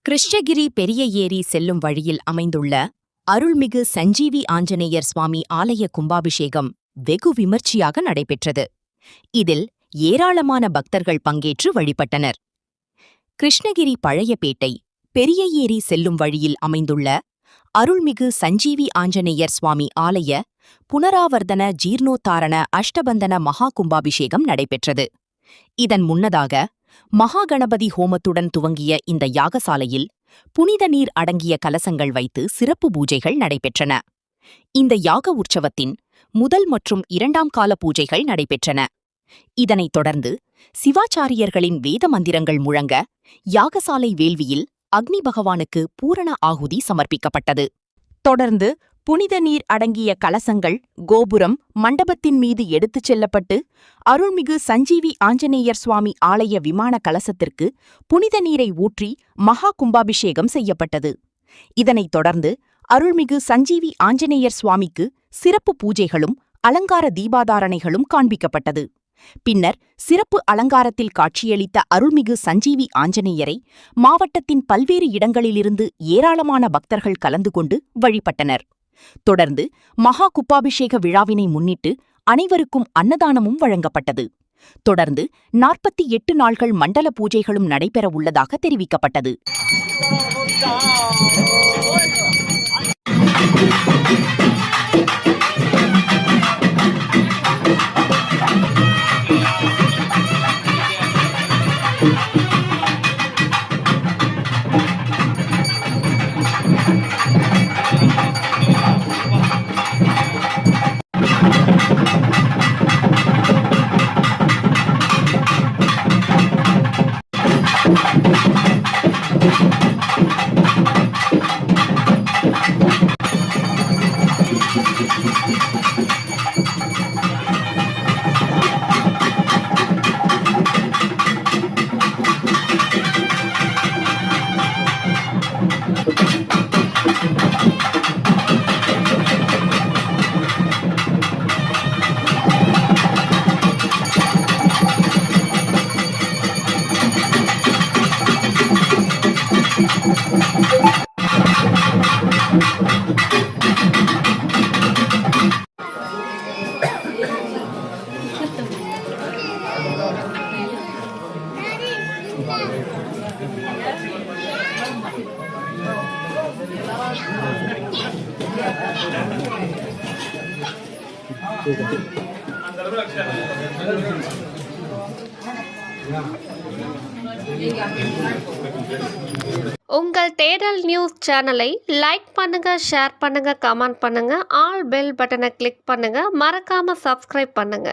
கிருஷ்ணகிரி பெரிய ஏரி செல்லும் வழியில் அமைந்துள்ள அருள்மிகு சஞ்சீவி ஆஞ்சநேயர் சுவாமி ஆலய கும்பாபிஷேகம் வெகு விமர்சையாக நடைபெற்றது. இதில் ஏராளமான பக்தர்கள் பங்கேற்று வழிபட்டனர். கிருஷ்ணகிரி பழையபேட்டை பெரிய ஏரி செல்லும் வழியில் அமைந்துள்ள அருள்மிகு சஞ்சீவி ஆஞ்சநேயர் சுவாமி ஆலய புனராவர்த்தன ஜீர்ணோத்தாரண அஷ்டபந்தன மகா கும்பாபிஷேகம் நடைபெற்றது. இதன் முன்னதாக மகாகணபதி ஹோமத்துடன் துவங்கிய இந்த யாகசாலையில் புனித நீர் அடங்கிய கலசங்கள் வைத்து சிறப்பு பூஜைகள் நடைபெற்றன. இந்த யாக உற்சவத்தின் முதல் மற்றும் இரண்டாம் கால பூஜைகள் நடைபெற்றன. இதனைத் தொடர்ந்து சிவாச்சாரியர்களின் வேத மந்திரங்கள் முழங்க யாகசாலை வேள்வியில் அக்னி பகவானுக்கு பூரண ஆகுதி சமர்ப்பிக்கப்பட்டது. தொடர்ந்து புனித நீர் அடங்கிய கலசங்கள் கோபுரம் மண்டபத்தின் மீது எடுத்துச் செல்லப்பட்டு அருள்மிகு சஞ்சீவி ஆஞ்சநேயர் சுவாமி ஆலய விமான கலசத்திற்கு புனித நீரை ஊற்றி மகா கும்பாபிஷேகம் செய்யப்பட்டது. இதனைத் தொடர்ந்து அருள்மிகு சஞ்சீவி ஆஞ்சநேயர் சுவாமிக்கு சிறப்பு பூஜைகளும் அலங்கார தீபாதாரணைகளும் காண்பிக்கப்பட்டது. பின்னர் சிறப்பு அலங்காரத்தில் காட்சியளித்த அருள்மிகு சஞ்சீவி ஆஞ்சநேயரை மாவட்டத்தின் பல்வேறு இடங்களிலிருந்து ஏராளமான பக்தர்கள் கலந்து கொண்டு வழிபட்டனர். தொடர்ந்து மகா கும்பாபிஷேக விழாவினை முன்னிட்டு அனைவருக்கும் அன்னதானமும் வழங்கப்பட்டது. தொடர்ந்து 48 நாள்கள் மண்டல பூஜைகளும் நடைபெற உள்ளதாக தெரிவிக்கப்பட்டது. உங்கள் தேடல் நியூஸ் சேனலை லைக் பண்ணுங்க, ஷேர் பண்ணுங்க, கமெண்ட் பண்ணுங்க, ஆல் பெல் பட்டனை கிளிக் பண்ணுங்க, மறக்காம சப்ஸ்கிரைப் பண்ணுங்க.